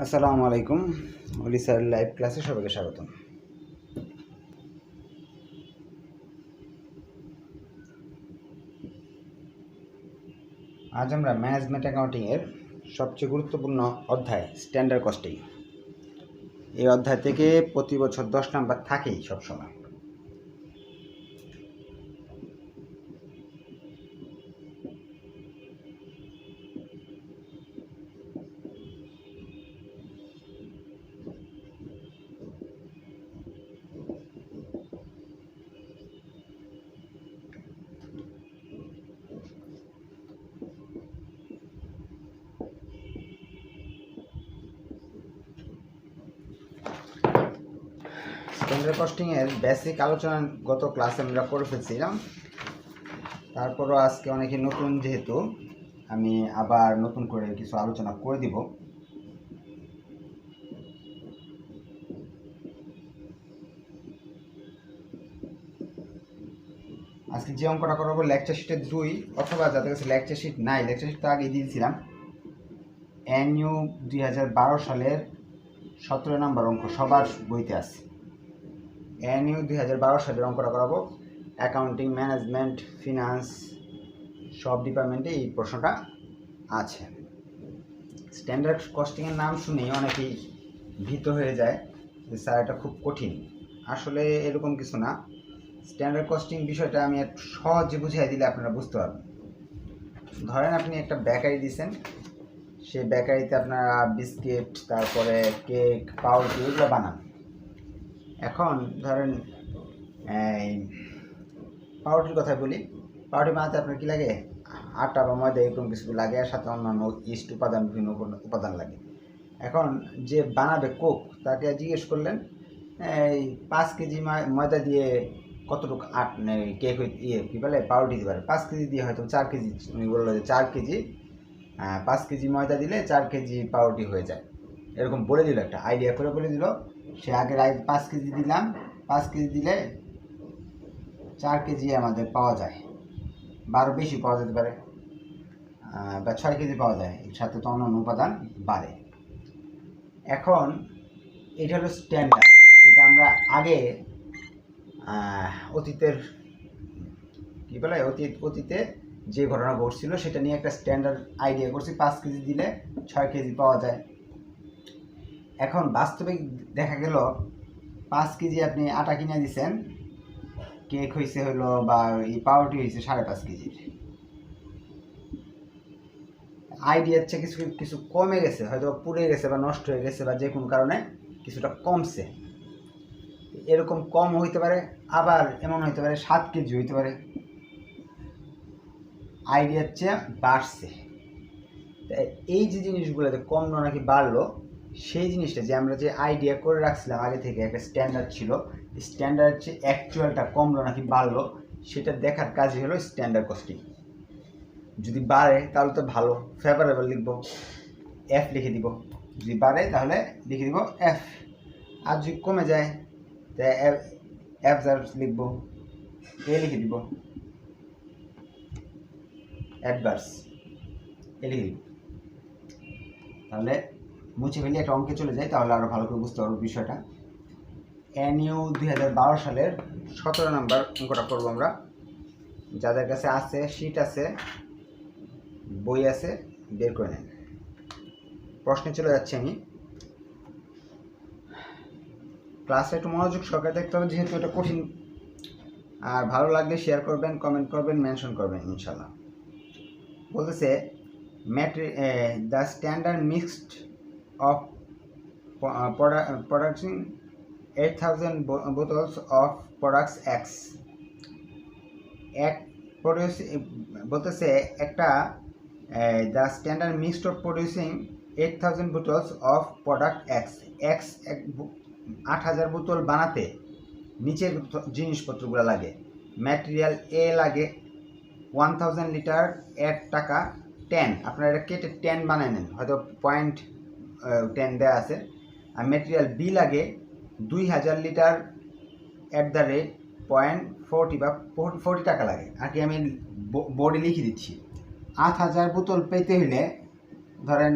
আসসালামু আলাইকুম। অলি sir live ক্লাসে সবাইকে স্বাগতম। আজ আমরা ম্যানেজমেন্ট অ্যাকাউন্টিংয়ের সবচেয়ে গুরুত্বপূর্ণ অধ্যায় স্ট্যান্ডার্ড কস্টিং, এই অধ্যায় থেকে প্রতি বছর 10 নাম্বার থাকেই সবসময়। স্ট্যান্ডার্ড কস্টিংয়ের বেসিক আলোচনা গত ক্লাসে আমরা করে ফেলছিলাম, তারপরও আজকে অনেকে নতুন, যেহেতু আমি আবার নতুন করে কিছু আলোচনা করে দিব। আজকে যে অঙ্কটা করাবো লেকচার শিটের 2, অথবা যাদের কাছে লেকচার শিট নাই, লেকচার শিট তো আগে দিয়েছিলাম। এনইউ 2012 সালের 17 নম্বর অঙ্ক সবার বইতে আছে। এনইউ 2012 সালের অঙ্কটা করাবো। অ্যাকাউন্টিং, ম্যানেজমেন্ট, ফিনান্স সব ডিপার্টমেন্টে এই প্রশ্নটা আছে। স্ট্যান্ডার্ড কস্টিংয়ের নাম শুনেই অনেকেই ভীত হয়ে যায় যে স্যার এটা খুব কঠিন। আসলে এরকম কিছু না। স্ট্যান্ডার্ড কস্টিং বিষয়টা আমি একটু সহজে বুঝিয়ে দিলে আপনারা বুঝতে পারবেন। ধরেন আপনি একটা বেকারি দিয়েছেন, সেই বেকারিতে আপনারা বিস্কিট, তারপরে কেক, পাউরুটি এগুলো বানান। এখন ধরেন এই পাউরুটির কথা বলি। পাউরুটি বানাতে আপনার কী লাগে? আটা বা ময়দা এরকম কিছু লাগে, আর সাথে অন্যান্য ইস্ট উপাদান, বিভিন্ন উপাদান লাগে। এখন যে বানাবে কোক, তাকে জিজ্ঞেস করলেন এই 5 কেজি ময়দা দিয়ে কতটুকু কেক কী বলে পাউরুটি দিতে পারে? 5 কেজি দিয়ে হয়তো 4 কেজি। উনি বললো যে 4 কেজি 5 কেজি ময়দা দিলে 4 কেজি পাউরুটি হয়ে যায়। এরকম বলে দিল, একটা আইডিয়া করে বলে দিল। সে আগের 5 কেজি দিলাম, 5 কেজি দিলে 4 কেজি আমাদের পাওয়া যায়, বা আরও বেশি পাওয়া যেতে পারে, বা 6 কেজি পাওয়া যায়। এর সাথে তো অন্যান্য উপাদান বাড়ে। এখন এটা হলো স্ট্যান্ডার্ড, যেটা আমরা আগে অতীতের কী বলে অতীতে যে ঘটনা ঘটছিল সেটা নিয়ে একটা স্ট্যান্ডার্ড আইডিয়া করছি। 5 কেজি দিলে 6 কেজি পাওয়া যায়। এখন বাস্তবিক দেখা গেল 5 কেজি আপনি আটা কিনে দিচ্ছেন, কেক হয়েছে হলো বা এই পাউরুটি হয়েছে 5.5 কেজির। আইডিয়ার চেয়ে কিছু কিছু কমে গেছে, হয়তো পুড়ে গেছে বা নষ্ট হয়ে গেছে বা যে কোনো কারণে কিছুটা কমছে। এরকম কম হইতে পারে, আবার এমন হইতে পারে 7 কেজি হইতে পারে, আইডিয়ার চেয়ে বাড়ছে। এই যে জিনিসগুলো যে কমলো নাকি বাড়লো, সেই জিনিসটা যে আমরা যে আইডিয়া করে রাখছিলাম আগে থেকে, একটা স্ট্যান্ডার্ড ছিল, স্ট্যান্ডার্ড চেয়ে অ্যাকচুয়ালটা কমলো নাকি বাড়লো সেটা দেখার কাজই হলো স্ট্যান্ডার্ড কস্টিং। যদি বাড়ে তাহলে তো ভালো, ফেভারেবল লিখবো, এফ লিখে দিব। যদি বাড়ে তাহলে লিখে দিব এফ। আর যদি কমে যায় তাই এফ লিখবো, এ লিখে দিব, অ্যাডভার্স এ লিখে দিব। তাহলে মুছে ফেলে একটা অঙ্কে চলে যায়, তাহলে আরও ভালো করে বুঝতে পারবো বিষয়টা। এনইউ 2012 সালের 17 নম্বর অঙ্কটা করবো আমরা। যাদের কাছে আছে, শিট আছে, বই আছে, বের করে নেন। প্রশ্নে চলে যাচ্ছি আমি। ক্লাসে একটু মনোযোগ সহকারে দেখতে হবে, যেহেতু এটা কঠিন। আর ভালো লাগলে শেয়ার করবেন, কমেন্ট করবেন, মেনশন করবেন ইনশাল্লাহ। বলতেছে the standard mixed of production 8000 bottles of products X বলতেছে একটা the standard mixed of producing 8000 bottles of product X 8000 বোতল বানাতে নিচের জিনিসপত্রগুলো লাগে। ম্যাটেরিয়াল এ লাগে 1000 লিটার, 1 টাকা 10। আপনারা এটা কেটে 10 বানিয়ে নেন, হয়তো 0.10 দেওয়া আছে। আর ম্যাটেরিয়াল বি লাগে 2000 লিটার, @0.40 বা 40 টাকা লাগে। আর কি আমি বোর্ডে লিখে দিচ্ছি। 8000 বোতল পেতে হলে ধরেন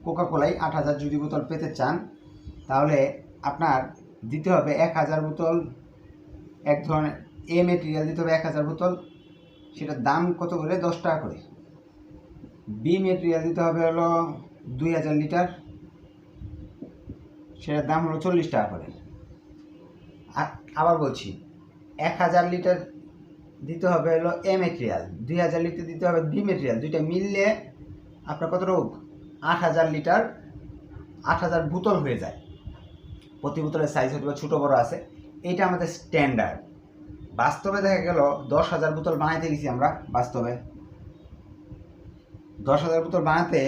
কোকা কোলাই 8,000 যদি বোতল পেতে চান তাহলে আপনার দিতে হবে 1,000 বোতল, এক ধরনের মেটেরিয়াল দিতে হবে 1,000 বোতল, সেটার দাম কত করে? 10 টাকা করে। বি মেটেরিয়াল দিতে হবে হলো 2,000 লিটার, সেটার দাম হলো 40 টাকা করে। আবার বলছি, 1,000 লিটার দিতে হবে হলো মেটেরিয়াল, 2,000 লিটার দিতে হবে বি মেটেরিয়াল, দুইটা মিললে আপনার কত রোগ? 8,000 লিটার, 8,000 বোতল হয়ে যায়। প্রতি বোতলের সাইজ হয়তো ছোটো বড়ো আছে। এইটা আমাদের স্ট্যান্ডার্ড। বাস্তবে দেখা গেল 10,000 বোতল বানাইতে গেছি আমরা। বাস্তবে 10,000 বোতল বানাতে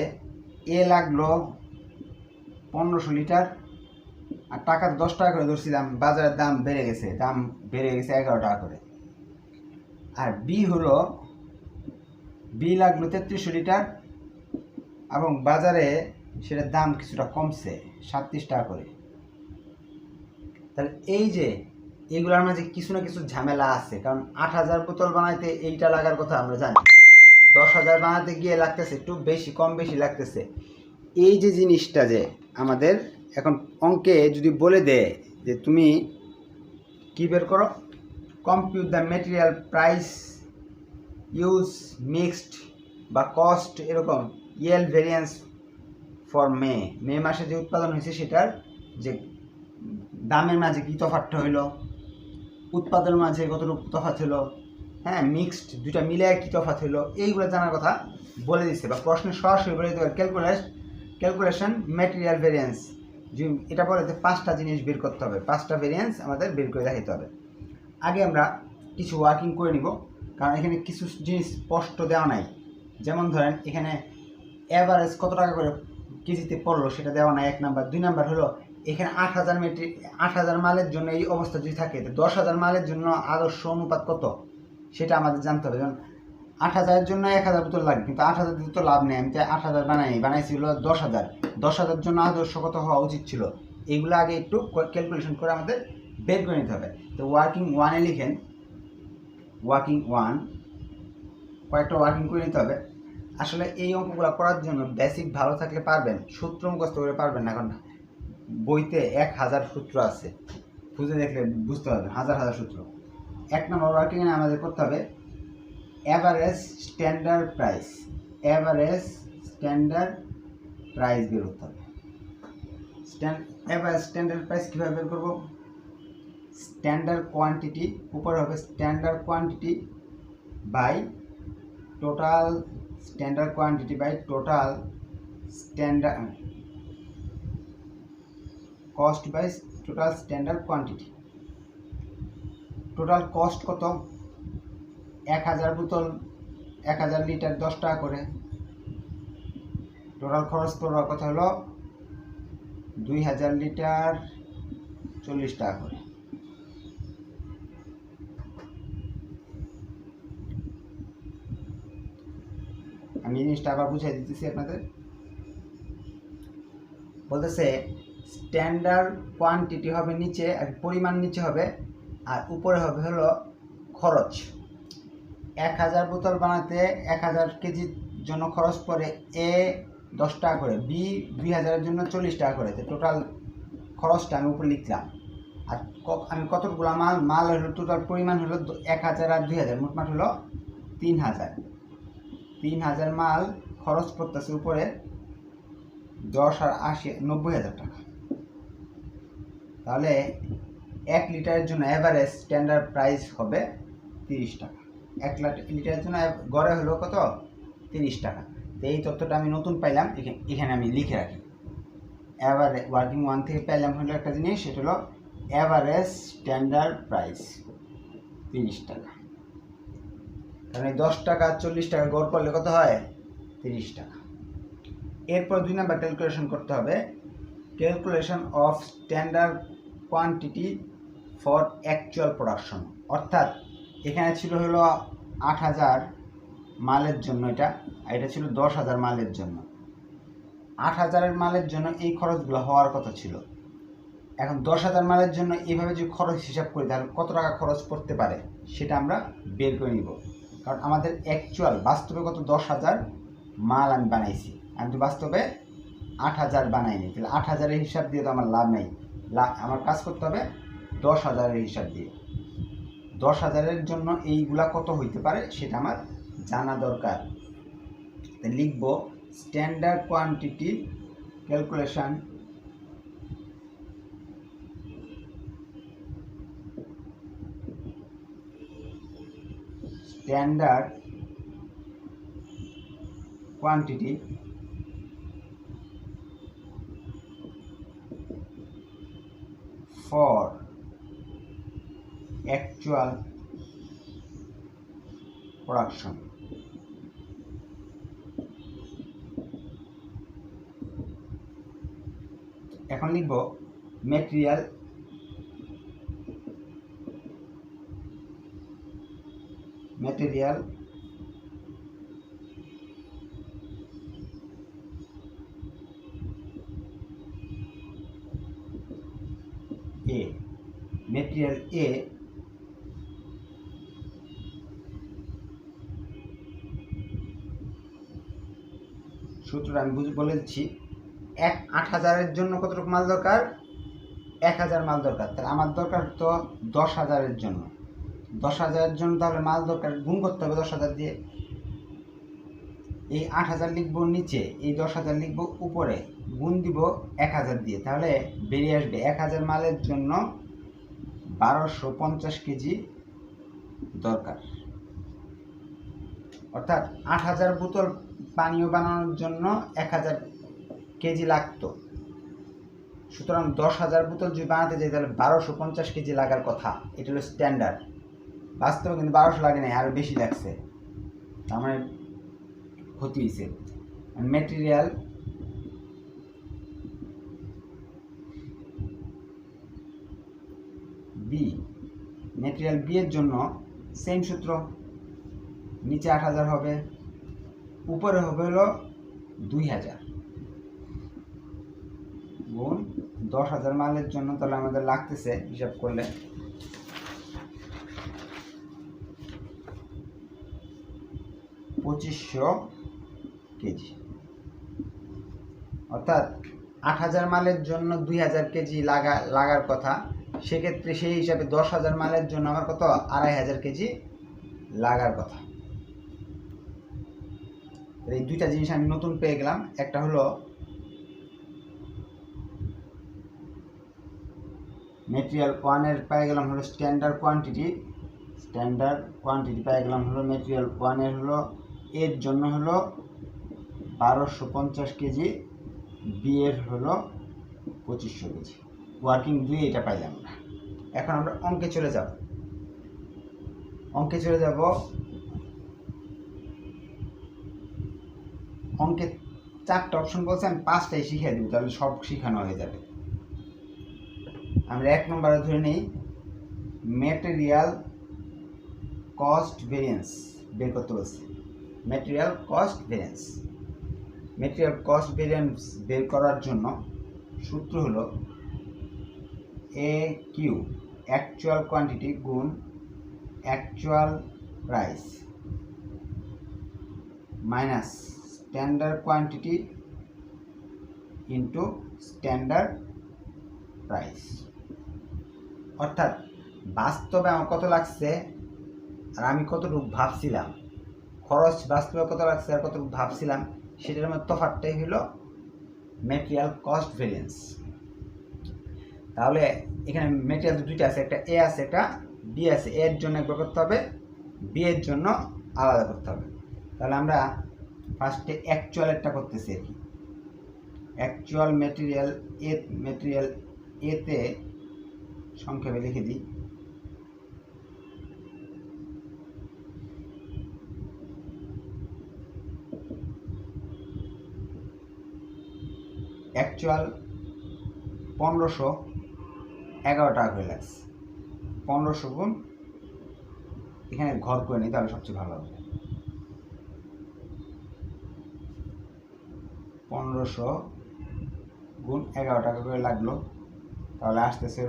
লাগলো 1500 লিটার, আর টাকা 10 টাকা করে ধরছিলাম। বাজারের দাম বেড়ে গেছে 11 টাকা করে। আর বি লাগলো 3300 লিটার, এবং বাজারে সেটার দাম কিছুটা কমছে 37 টাকা করে। তাহলে এই যে এইগুলোর মাঝে কিছু না কিছু ঝামেলা আছে, কারণ 8,000 বোতল বানাইতে এইটা লাগার কথা আমরা জানি, 10,000 বানাতে গিয়ে লাগতেছে একটু বেশি, কম বেশি লাগতেছে। এই যে জিনিসটা যে আমাদের এখন অঙ্কে যদি বলে দেয় যে তুমি কি বের করো, compute the material price use mixed বা কস্ট, এরকম ইয়েল ভেরিয়েন্স ফর মে মাসে যে উৎপাদন হয়েছে সেটার যে দামের মাঝে কী তফাৎটা হইলো, উৎপাদনের মাঝে কতটুকু তফাৎ হলো, হ্যাঁ মিক্সড দুইটা মিলে কী তফাৎ হলো, এইগুলো জানার কথা বলে দিচ্ছে। বা প্রশ্নে সরাসরি বলে দিতে পারে ক্যালকুলেশন মেটেরিয়াল ভেরিয়েন্স, যে এটা বলে যে 5টা জিনিস বের করতে হবে, 5টা ভেরিয়েন্স আমাদের বের করে দেখাতে হবে। আগে আমরা কিছু ওয়ার্কিং করে নিব, কারণ এখানে কিছু জিনিস স্পষ্ট দেওয়া নাই। যেমন ধরেন এখানে অ্যাভারেজ কত টাকা করে কেজিতে পড়লো সেটা দেওয়া নাই, 1 নাম্বার। 2 নাম্বার হলো এখানে 8,000 মালের জন্য এই অবস্থা যদি থাকে, 10,000 মালের জন্য আদর্শ অনুপাত কত সেটা আমাদের জানতে হবে। যেমন 8,000-এর জন্য 1,000 বোতল লাগে, কিন্তু 8,000 দিতে তো লাভ নেই। আমি তো 8,000 বানাইছি হলো 10,000 জন্য আদর্শ কত হওয়া উচিত ছিল। এইগুলো আগে একটু ক্যালকুলেশন করে আমাদের বের করে নিতে হবে। তো ওয়ার্কিং 1-এ লিখেন, ওয়ার্কিং 1 কয়েকটা ওয়ার্কিং করে নিতে হবে। আসলে এই অঙ্কগুলো করার জন্য বেসিক ভালো থাকলে পারবেন, সূত্র মুখস্থ করে পারবেন না। এখন বইতে 1,000 সূত্র আছে, খুঁজে দেখলে বুঝতে পারবেন, হাজার সূত্র। 1 নম্বর ওয়ার্কিংয়ে আমাদের করতে হবে অ্যাভারেজ স্ট্যান্ডার্ড প্রাইস বের করতে হবে। অ্যাভারেজ স্ট্যান্ডার্ড প্রাইস কীভাবে বের করবো? স্ট্যান্ডার্ড কোয়ান্টিটি, উপরে হবে standard quantity by total standard cost by total standard quantity. Total cost কত? 1,000 বোতল 1,000 লিটার 10 টাকা করে। টোটাল খরচ পড়বার কথা হলো 2,000 লিটার 40 টাকা করে। আমি জিনিসটা আবার বুঝাই দিতেছি আপনাদের। বলতেছে স্ট্যান্ডার্ড কোয়ান্টিটি হবে নিচে, আর পরিমাণ নিচে হবে, আর উপরে হবে হলো খরচ। 1,000 বোতল বানাতে 1,000 কেজির জন্য খরচ পড়ে 10 টাকা করে, বি 2,000-এর জন্য 40 টাকা করে। তো টোটাল খরচটা আমি উপরে লিখলাম। আর আমি কতগুলো মাল হলো, টোটাল পরিমাণ হলো 1,000 আর 2,000, মোটমাট হলো 3,000 মাল খরচ পড়তেছে উপরে 10 আর 80 90,000 টাকা। তাহলে 1 লিটারের জন্য অ্যাভারেজ স্ট্যান্ডার্ড প্রাইস হবে 30 টাকা। 1 লিটারের জন্য গড়ে হলো কত? 30 টাকা। তো এই তথ্যটা আমি নতুন পাইলাম, এখানে আমি লিখে রাখি। অ্যাভারেজ ওয়ার্কিং 1 থেকে পাইলাম হলো একটা জিনিস, সেটা হলো অ্যাভারেজ স্ট্যান্ডার্ড প্রাইস 30 টাকা। কারণ এই 10 টাকা 40 টাকা গড় করলে কত হয়? 30 টাকা। এরপর 2 নাম্বার ক্যালকুলেশন করতে হবে, calculation of standard quantity for actual production. অর্থাৎ এখানে ছিল হলো 8,000 মালের জন্য এটা, আর এটা ছিল 10,000 মালের জন্য। 8,000 মালের জন্য এই খরচগুলো হওয়ার কথা ছিল। এখন 10,000 মালের জন্য এইভাবে যদি খরচ হিসাব করি তাহলে কত টাকা খরচ পড়তে পারে সেটা আমরা বের করে নিব। কারণ আমাদের অ্যাকচুয়াল বাস্তবে কত 10,000 মাল আমি বানাইছি, আমি তো বাস্তবে 8,000 বানাইনি, তাহলে 8,000-এর হিসাব দিয়ে তো আমার লাভ নেই। আমার কাজ করতে হবে 10,000-এর হিসাব দিয়ে। 10,000-এর জন্য এইগুলা কত হইতে পারে সেটা আমার জানা দরকার। লিখব standard quantity calculation standard quantity for actual production। এখন লিখব মেটেরিয়াল মেটেরিয়াল এ সূত্রটা আমি বলে দিচ্ছি। 8,000-এর জন্য কতটুকু মাল দরকার? 1,000 মাল দরকার। তাহলে আমার দরকার তো 10,000-এর জন্য। 10,000-এর জন্য তাহলে মাল দরকার, গুণ করতে হবে 10,000 দিয়ে। এই 8,000 লিখব নিচে, এই 10,000 লিখব উপরে, গুণ দিব 1,000 দিয়ে। তাহলে বেরিয়ে আসবে 1,000 মালের জন্য 1250 কেজি দরকার। অর্থাৎ 8,000 বোতল পানীয় বানানোর জন্য 1,000 কেজি লাগতো। সুতরাং 10,000 বোতল যদি বানাতে যাই তাহলে 1250 কেজি লাগার কথা। এটা হলো স্ট্যান্ডার্ড। বাস্তবে কিন্তু 1200 লাগে নাই, আরও বেশি লাগছে। তার মানে ক্ষতি হয়েছে। মেটেরিয়াল বি, মেটেরিয়াল বি এর জন্য সেম সূত্র, নিচে 8,000 হবে, উপরে হবে হলো 2,000 গুণ 10,000 মালের জন্য। তাহলে আমাদের লাগতেছে হিসাব করলে 2500 কেজি। অর্থাৎ 8,000 মালের জন্য 2,000 কেজি লাগার কথা। সেক্ষেত্রে সেই হিসাবে 10,000 মালের জন্য আমার কত? 2,500 কেজি লাগার কথা। এই দুইটা জিনিস আমি নতুন পেয়ে গেলাম। একটা হলো মেটেরিয়াল 1-এর পেয়ে গেলাম হলো স্ট্যান্ডার্ড কোয়ান্টিটি পেয়ে গেলাম হলো মেটেরিয়াল 1-এর হলো এর জন্য হলো 1250 কেজি, বি এর হলো 2500 কেজি। ওয়ার্কিং 2 এটা পাইলাম না। এখন আমরা অঙ্কে চলে যাব। অঙ্কে 4টা অপশন বলছে, আমি 5টাই শিখিয়ে দিব, তাহলে সব শিখানো হয়ে যাবে। আমরা 1 নম্বরে ধরে নিই মেটেরিয়াল কস্ট ভেরিয়েন্স বের করতে বলছি। মেটেরিয়াল কস্ট ভেরিয়েন্স বের করার জন্য সূত্র হলো এ কিউ অ্যাকচুয়াল কোয়ান্টিটি গুণ actual price minus standard quantity into standard price. অর্থাৎ বাস্তবে আমার কত লাগছে আর আমি কতটুকু ভাবছিলাম, খরচ বাস্তবে কত লাগছে আর কতটুকু ভাবছিলাম, সেটার মধ্যে তফাৎটাই হলো মেটেরিয়াল কস্ট ভেরিয়েন্স। তাহলে এখানে মেটেরিয়াল দুইটা আছে, একটা এ আছে একটা বি আছে। এর জন্য একবার করতে হবে, বি এর জন্য আলাদা করতে হবে। তাহলে আমরা ফার্স্টে অ্যাকচুয়ালেরটা করতেছি আর কি। অ্যাকচুয়াল মেটেরিয়াল এতে সংক্ষেপে লিখে দিই অ্যাকচুয়াল 1511 টাকা করে লাগছে। 1500 গুণ, এখানে ঘর করে নিই তাহলে সবচেয়ে ভালো হবে। 1500 গুণ 11 টাকা করে লাগলো, তাহলে আসতেছে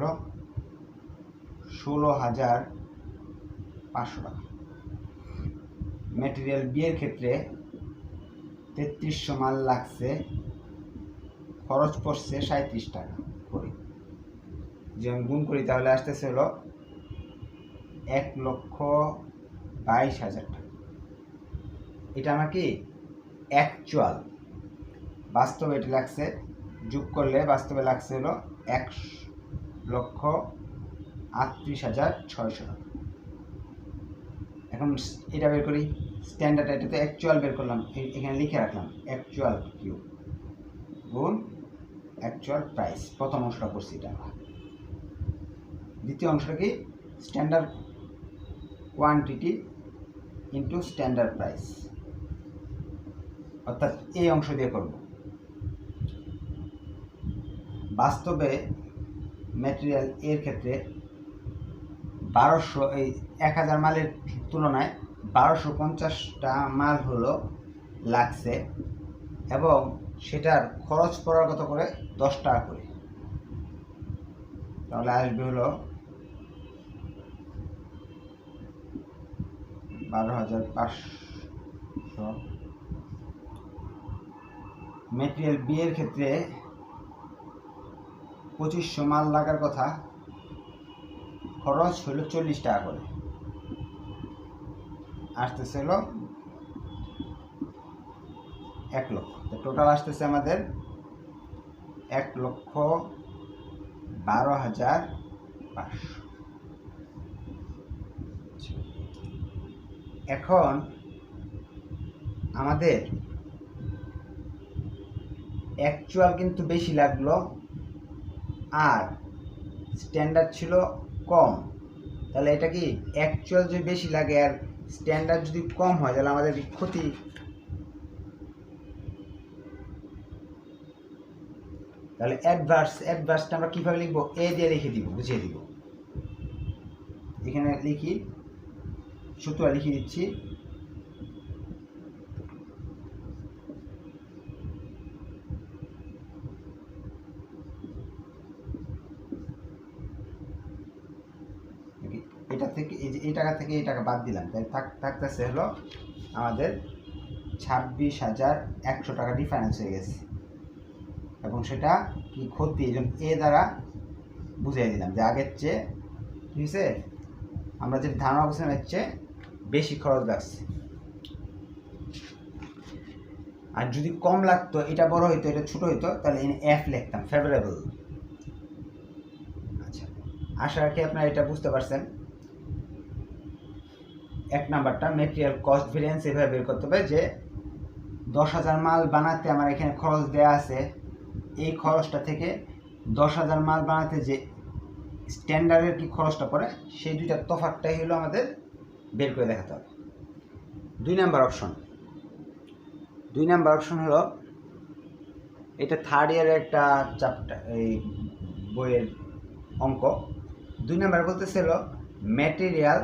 16,500 টাকা। মেটেরিয়াল বি এর ক্ষেত্রে 3300 মাল লাগছে, খরচ পড়ছে 37 টাকা করে, যে আমি গুণ করি তাহলে আসতেছে হলো 1,22,000 টাকা। এটা আমার কি অ্যাকচুয়াল, বাস্তবে এটা লাগছে, যোগ করলে বাস্তবে লাগছে হলো 1,38,600 টাকা। এখন এটা বের করি, স্ট্যান্ডার্ড, এটা তো অ্যাকচুয়াল বের করলাম, এখানে লিখে রাখলাম অ্যাকচুয়াল কিউ গুণ অ্যাকচুয়াল প্রাইস। প্রথম অংশটা করছি এটা। দ্বিতীয় অংশটা কি standard quantity into standard price, অর্থাৎ এই অংশ দিয়ে করব। বাস্তবে ম্যাটেরিয়াল এর ক্ষেত্রে 1200, এই 1000 মালের তুলনায় 1250টা মাল হলো লাগছে, এবং সেটার খরচ পড়ার কত করে 10 টাকা করে, তাহলে আসবে হলো 12,500। ম্যাটেরিয়াল বি এর ক্ষেত্রে 2500 মাল লাগার কথা, খরচ হলো 40 টাকা করে, আসতেছে হলো 1 লক্ষ। টোটাল আসতেছে আমাদের 1,12,500। এখন আমাদের অ্যাকচুয়াল কিন্তু বেশি লাগলো আর স্ট্যান্ডার্ড ছিল কম, তাহলে এটা কি অ্যাকচুয়াল যদি বেশি লাগে আর স্ট্যান্ডার্ড যদি কম হয় তাহলে আমাদের ক্ষতি। তাহলে অ্যাডভার্সটা আমরা কীভাবে লিখবো, এ দিয়ে লিখে দিব, বুঝিয়ে দিব। এখানে লিখি, সূত্র লিখে দিচ্ছি, এটা থেকে এই টাকা থেকে এই টাকা বাদ দিলাম, তাই থাকতেছে হলো আমাদের 26,100 টাকা ডিফারেন্স হয়ে গেছে, এবং সেটা কি ক্ষতি, এই জন্য এ দ্বারা বুঝিয়ে দিলাম যে আগের চেয়ে, ঠিক আছে, আমরা যে ধারণা করছিলাম এর চেয়ে বেশি খরচ লাগছে। আর যদি কম লাগতো, এটা বড় হইতো এটা ছোট হইতো, তাহলে এফ লিখতাম, ফেভারেবল। আচ্ছা, আশা রাখি আপনারা এটা বুঝতে পারছেন। 1 নাম্বারটা ম্যাটেরিয়াল কস্ট ভেরিয়েন্স এভাবে বের করতে হবে যে 10,000 মাল বানাতে আমার এখানে খরচ দেওয়া আছে, এই খরচটা থেকে 10,000 মাল বানাতে যে স্ট্যান্ডার্ডের কি খরচটা পড়ে সেই দুইটার তফাৎটাই হলো আমাদের বের করে দেখাতে হবে। 2 নাম্বার অপশন হলো, এটা 3rd ইয়ারের একটা চ্যাপ্টার, এই বইয়ের অঙ্ক। 2 নাম্বার বলতেছে হলো ম্যাটেরিয়াল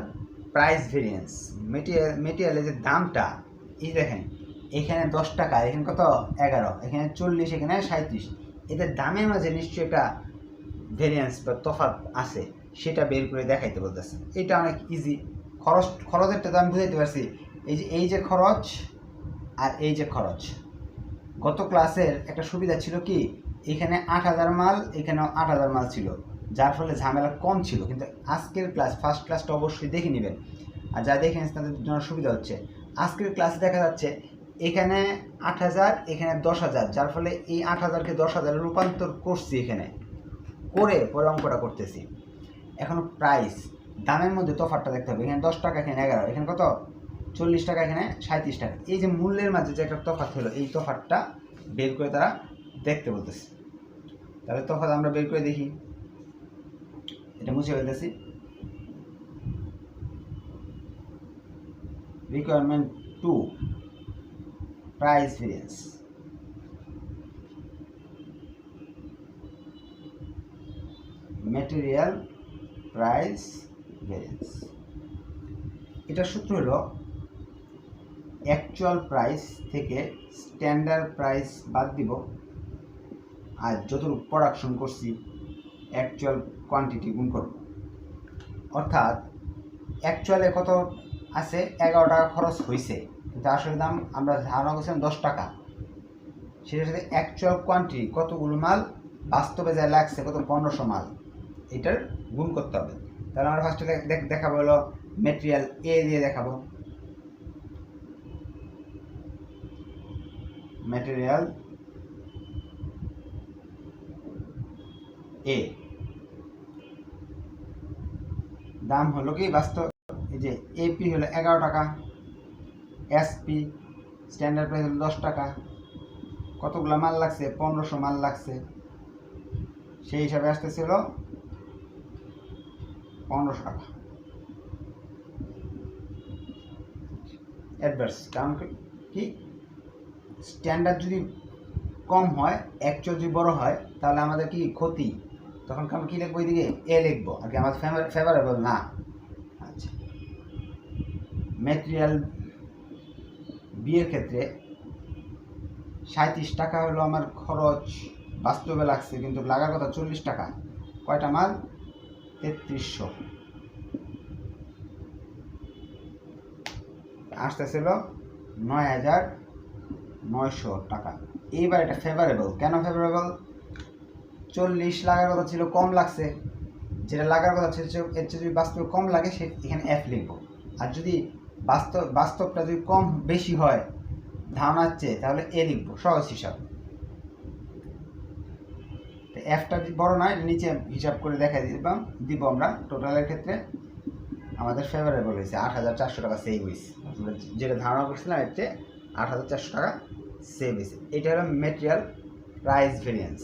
প্রাইস ভেরিয়েন্স। মেটেরিয়ালের যে দামটা, এই দেখেন এখানে 10 টাকা, এখানে কত 11, এখানে 40, এখানে 37, এদের দামের মাঝে নিশ্চয়ই একটা ভেরিয়েন্স বা তফাৎ আছে, সেটা বের করে দেখাইতে বলতেছে। এটা অনেক ইজি। খরচেরটা তো আমি বুঝাইতে পারছি, এই যে খরচ আর এই যে খরচ। গত ক্লাসের একটা সুবিধা ছিল কি, এখানে 8,000 মাল, এখানেও 8,000 মাল ছিল, যার ফলে ঝামেলা কম ছিল। কিন্তু আজকের ক্লাস, ফার্স্ট ক্লাসটা অবশ্যই দেখে নেবেন, আর যা দেখেন তাদের জন্য সুবিধা হচ্ছে। আজকের ক্লাসে দেখা যাচ্ছে এখানে 8,000, এখানে 10,000, যার ফলে এই 8,000কে 10,000 রূপান্তর করছি, এখানে করে পরে অঙ্কটা করতেছি। এখন প্রাইস, দামের মধ্যে তফাৎটা দেখতে হবে। এখানে 10 টাকা, এখানে 11, এখানে কত 40 টাকা, এখানে 37 টাকা। এই যে মূল্যের মাঝে যে একটা তফাৎ হলো, এই তফাৎটা বের করে তারা দেখতে বলতেছে। তাহলে তফাৎ আমরা বের করে দেখি, এটা মুছে ফেলতেছি। Requirement 2, price variance. Material price variance, এটার সূত্র হলো অ্যাকচুয়াল প্রাইস থেকে স্ট্যান্ডার্ড প্রাইস বাদ দিব, আর যতটুকু প্রোডাকশন করছি অ্যাকচুয়াল কোয়ান্টিটি গুণ করব। অর্থাৎ অ্যাকচুয়ালে কত আছে, 11 টাকা খরচ হয়েছে, কিন্তু আসলে দাম আমরা ধারণা করছিলাম 10 টাকা, সেটার সাথে অ্যাকচুয়াল কোয়ান্টিটি কতগুলো মাল বাস্তবে যা লাগছে কত 1500 মাল, এটার গুণ করতে হবে। তাহলে আমরা ফার্স্টে দেখাবো হলো মেটেরিয়াল এ দিয়ে দেখাবো। মেটেরিয়াল এ দাম হলো কি বাস্তব, এই যে এপি হলো 11 টাকা, এসপি স্ট্যান্ডার্ড প্রাইস হলো 10 টাকা, কতগুলো মাল লাগছে 1500 মাল লাগছে, সেই হিসাবে আসতেছে হলো 1500 টাকা। অ্যাডভার্স কারণ কি স্ট্যান্ডার্ড যদি কম হয় অ্যাকচুয়াল যদি বড় হয় তাহলে আমাদের কি ক্ষতি, তখন আমরা কী লিখবো, ওইদিকে এ লিখবো আর কি, আমাদের ফেভারেবল না। আচ্ছা, মেটেরিয়াল বি এর ক্ষেত্রে 37 টাকা হলো আমার খরচ, বাস্তবে লাগছে কিন্তু লাগার কথা 40 টাকা, কয়টা মাল 3300, আসতেছিল 9900 টাকা। এইবার এটা ফেভারেবল, কেন ফেভারেবল, 40 লাগার কথা ছিল, কম লাগছে, যেটা লাগার কথা ছিল এর চেয়ে যদি বাস্তবে কম লাগে সে এখানে এফ লিখবো, আর যদি বাস্তবটা যদি কম বেশি হয় ধারণার চেয়ে তাহলে এ লিখবো, সহজ হিসাব। এফটা বড় নয়, নিচে হিসাব করে দেখা দিব আমরা। টোটালের ক্ষেত্রে আমাদের ফেভারেবল হয়েছে 8400 টাকা সেভ হয়েছে, যেটা ধারণা করছিলাম এর চেয়ে 8400 টাকা সেভ হয়েছে। এটা হলো মেটেরিয়াল প্রাইস ভেরিয়েন্স।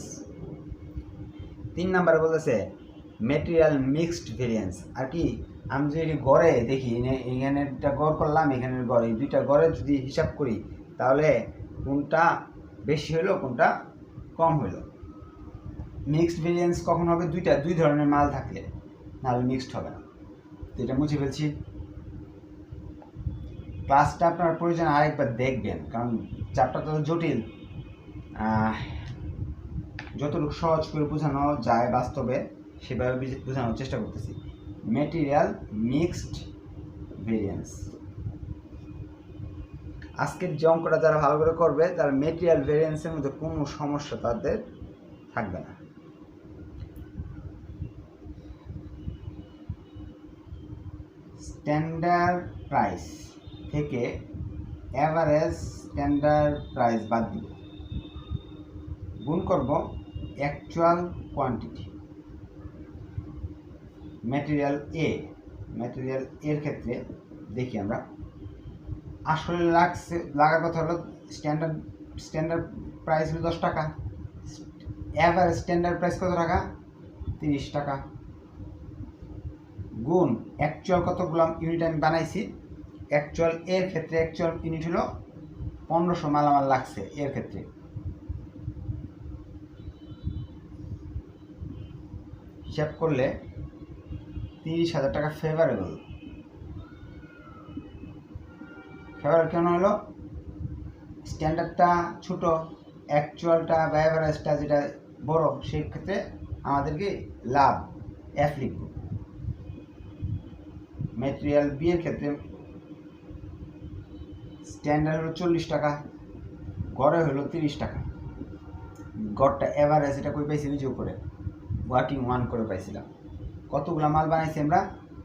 3 নাম্বারে বলতেছে মেটেরিয়াল মিক্সড ভেরিয়েন্স। আর কি আমি যদি গড়ে দেখি, এখানে একটা গড় করলাম, এখানের গড়, এই দুইটা গড়ে যদি হিসাব করি তাহলে কোনটা বেশি হলো কোনটা কম হলো। মিক্সড ভেরিয়েন্স কখন হবে, দুই ধরনের মাল থাকলে, নাহলে মিক্সড হবে না। তো এটা মুছে ফেলছি। ক্লাসটা আপনার প্রয়োজন আরেকবার দেখবেন, কারণ চ্যাপ্টার তো জটিল, যতটুকু সহজ করে বোঝানো যায় বাস্তবে সেভাবে বোঝানোর চেষ্টা করতেছি। মেটেরিয়াল মিক্সড ভেরিয়েন্স, আজকের যে অঙ্কটা যারা ভালো করে করবে তার মেটেরিয়াল ভেরিয়েন্সের মধ্যে কোনো সমস্যা তাদের থাকবে না। স্ট্যান্ডার্ড প্রাইস থেকে অ্যাভারেজ স্ট্যান্ডার্ড প্রাইস বাদ দিব, গুণ করব অ্যাকচুয়াল কোয়ান্টিটি। মেটেরিয়াল এর ক্ষেত্রে দেখি আমরা, আসলে লাগার কথা হলো স্ট্যান্ডার্ড প্রাইস হলো 10 টাকা, অ্যাভারেজ স্ট্যান্ডার্ড প্রাইস কত টাকা 30 টাকা, গুণ অ্যাকচুয়াল কতগুলো ইউনিট আমি বানাইছি, অ্যাকচুয়াল এর ক্ষেত্রে অ্যাকচুয়াল ইউনিট হলো 1500 মাল আমার লাগছে এর ক্ষেত্রে, হিসাব করলে 30,000 টাকা ফেভারেবল। কেন হলো, স্ট্যান্ডার্ডটা ছোট, অ্যাকচুয়ালটা বা অ্যাভারেজটা যেটা বড়, সেই ক্ষেত্রে আমাদেরকে লাভ এফ লিখব। মেটেরিয়াল বি এর ক্ষেত্রে স্ট্যান্ডার্ড হলো 40 টাকা, গড়ে হলো 30 টাকা, গড়টা অ্যাভারেজ এটা কই পাইছি নিচে উপরে ওয়ার্কিং 1 করে পাইছিলাম। কতগুলো মাল বানাইছি আমরা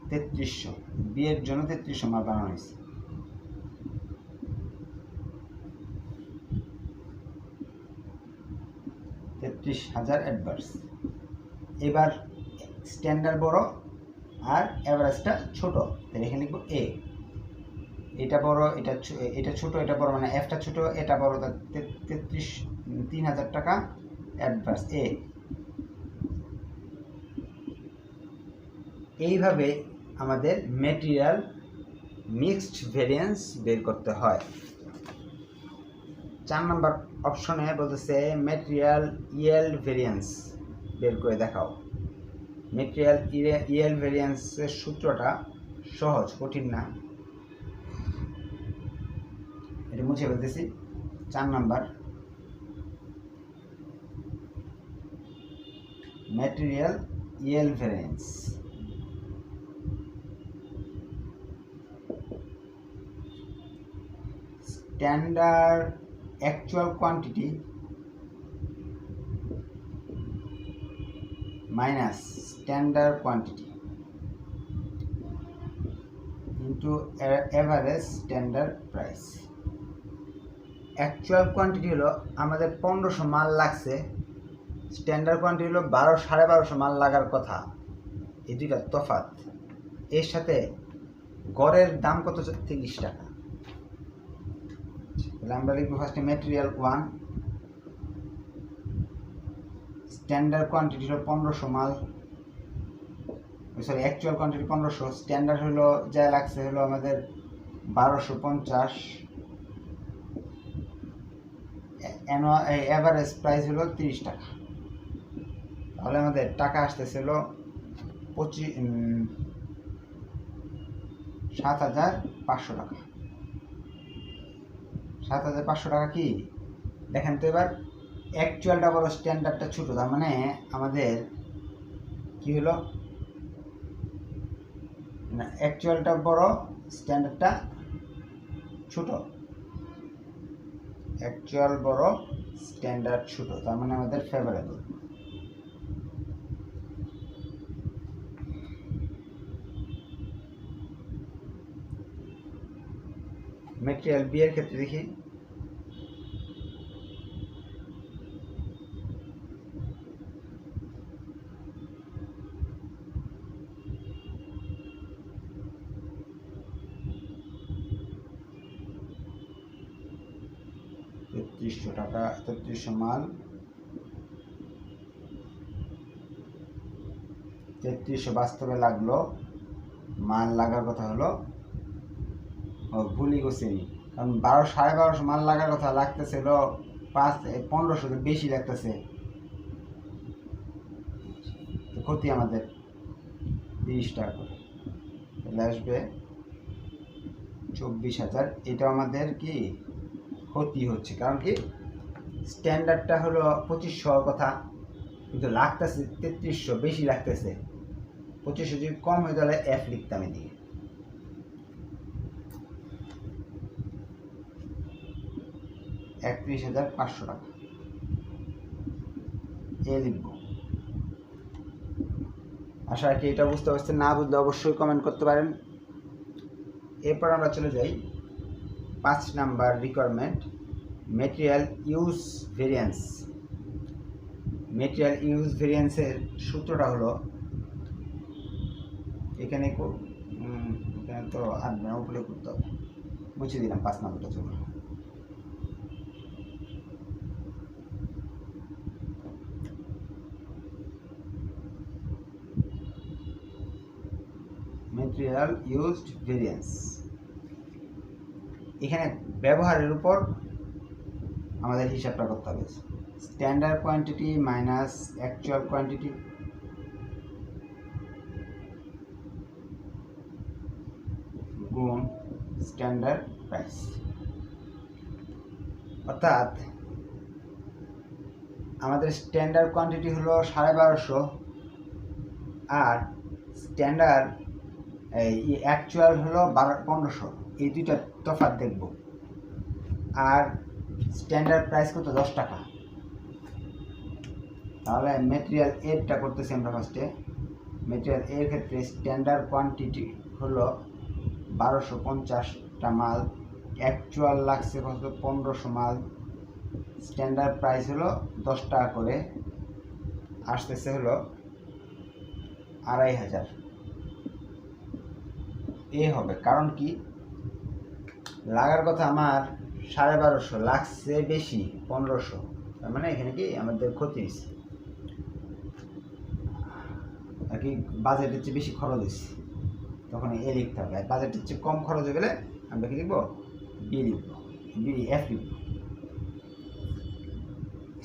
3300, বি এর জন্য 3300 মাল বানানো হয়েছে। অ্যাডভার্স। এবার স্ট্যান্ডার্ড বড় আর অ্যাভারেজটা ছোট, তাহলে এখানে লিখবো এ। এটা বড়, এটা ছোট, এটা বড়, মানে এফটা ছোট এটা বড়, 3000 টাকা অ্যাডভার্স এ। এইভাবে আমাদের মেটেরিয়াল মিক্সড ভেরিয়েন্স বের করতে হয়। 4 নম্বর অপশনে বলতেছে মেটেরিয়াল ইয়েল্ড ভেরিয়েন্স বের করে দেখাও। মেটেরিয়াল ইয়েল্ড ভেরিয়েন্সের সূত্রটা সহজ, কঠিন না। এটা মুছে বলতেছি। 4 নম্বর, material yield variance. Standard actual quantity minus standard quantity into average standard price. Actual quantity হলো আমাদের 1500 মাল লাগছে, স্ট্যান্ডার্ড কোয়ান্টিটি হলো 1200-1250 মাল লাগার কথা। এই দুইটা তফাৎ। এর সাথে গড়ের দাম কত? 30 টাকা। তাহলে আমরা লিখবো ফার্স্টে ম্যাটেরিয়াল 1, স্ট্যান্ডার্ড কোয়ান্টিটি হলো 1500 মাল, সরি অ্যাকচুয়াল কোয়ান্টিটি 1500, স্ট্যান্ডার্ড হলো যা লাগছে হলো আমাদের 1250, এভারেজ প্রাইস হলো 30 টাকা। তাহলে আমাদের টাকা আসতেছিল 7,500 টাকা। 7,500 টাকা কি দেখেন তো এবার। অ্যাকচুয়ালটা বড়, স্ট্যান্ডার্ডটা ছোট, তার মানে আমাদের কি হলো না, অ্যাকচুয়ালটা বড় স্ট্যান্ডার্ডটা ছোট। অ্যাকচুয়াল বড় স্ট্যান্ডার্ড ছোট, তার মানে আমাদের ফেভারেবল। ম্যাটেরিয়াল বি এর ক্ষেত্রে দেখি, টাকা 3300 মাল, 3300 বাস্তবে লাগলো। মাল লাগার কথা হলো, ভুলই করছিনি, কারণ 1200-1250 মাল লাগার কথা লাগতেছে হলো 1500, বেশি লাগতেছে, ক্ষতি আমাদের 30 টাকা করে। তাহলে আসবে 24,000। এটা আমাদের কি ক্ষতি হচ্ছে, কারণ কি স্ট্যান্ডার্ডটা হলো 2500 কথা, কিন্তু লাগতেছে 3300, বেশি লাগতেছে। 2500 যদি কম হয়ে তাহলে এফ লিখতাম এদিকে। $31,500 টাকা এ লিখব। আশা রাখি এটা বুঝতে পারছেন। না বুঝলে অবশ্যই কমেন্ট করতে পারেন। এরপর আমরা চলে যাই 5 number requirement, material use variance. Material use ভেরিয়েন্সের সূত্রটা হলো, এখানে তো উপরে করতে হবে, মুছে দিলাম 5 নাম্বারটা। চলো মেটেরিয়াল ইউজড ভেরিয়েন্স, এখানে ব্যবহারের উপর আমাদের হিসাবটা করতে হবে। Standard quantity minus actual quantity গুণ স্ট্যান্ডার্ড প্রাইস। অর্থাৎ আমাদের স্ট্যান্ডার্ড কোয়ান্টিটি হলো 1250, আর স্ট্যান্ডার্ড অ্যাকচুয়াল হলো 1500। এই দুইটা তফাৎ দেখব। আর স্ট্যান্ডার্ড প্রাইস কত? 10 টাকা। তাহলে মেটেরিয়াল এরটা করতেছি আমরা ফার্স্টে। মেটেরিয়াল এর ক্ষেত্রে স্ট্যান্ডার্ড কোয়ান্টিটি হলো 1250টা মাল, অ্যাকচুয়াল লাগছে কত? 1500 মাল, স্ট্যান্ডার্ড প্রাইস হলো 10 টাকা করে, আসতেছে হলো 2500 এ হবে। কারণ কি লাগার কথা আমার 1250, লাগছে বেশি 1500, তার মানে এখানে কি আমাদের ক্ষতি হয়েছে আর কি, বাজেটের চেয়ে বেশি খরচ হয়েছে, তখন এ লিখতে হবে। আর বাজেটের চেয়ে কম খরচ হয়ে গেলে আমরা কি লিখবো? বি লিখবো, বি এফ লিখবো।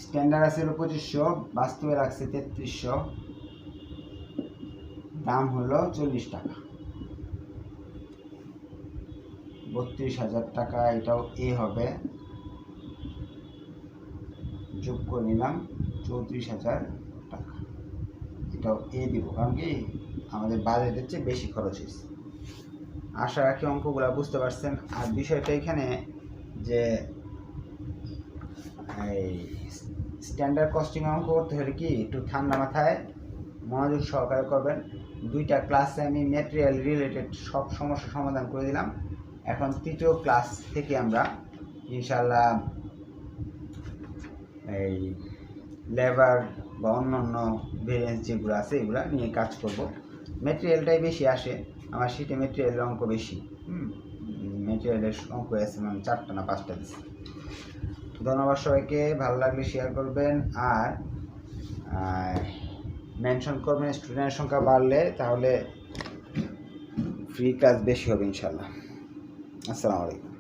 স্ট্যান্ডার্ড আছে হলো 2500, বাস্তবে লাগছে 3300, দাম হলো 40 টাকা, 32,000 টাকা। এটাও এ হবে, যোগ করে নিলাম 34,000 টাকা, এটাও এ দিব, কারণ কি আমাদের বাজেটের চেয়ে বেশি খরচ হয়েছে। আশা রাখি অঙ্কগুলো বুঝতে পারছেন। আর বিষয়টা এখানে যে এই স্ট্যান্ডার্ড কস্টিং অঙ্ক করতে হলে কি একটু ঠান্ডা মাথায় মনোযোগ সহকারে করবেন। 2টা ক্লাসে আমি ম্যাটেরিয়াল রিলেটেড সব সমস্যার সমাধান করে দিলাম। এখন 3য় ক্লাস থেকে আমরা ইনশাআল্লাহ এই লেবার বা অন্যান্য ভেরিয়েন্স যেগুলো আছে এগুলো নিয়ে কাজ করব। ম্যাটেরিয়ালটাই বেশি আসে আমার শীটে, ম্যাটেরিয়ালের অঙ্ক বেশি। ম্যাটেরিয়ালের অঙ্ক আছে আমি 4টা না 5টা দিচ্ছি। ধন্যবাদ সবাইকে, ভালো লাগলে শেয়ার করবেন আর মেনশন করবেন। স্টুডেন্টের সংখ্যা বাড়লে তাহলে ফ্রি ক্লাস বেশি হবে ইনশাল্লাহ। আসসালামু আলাইকুম।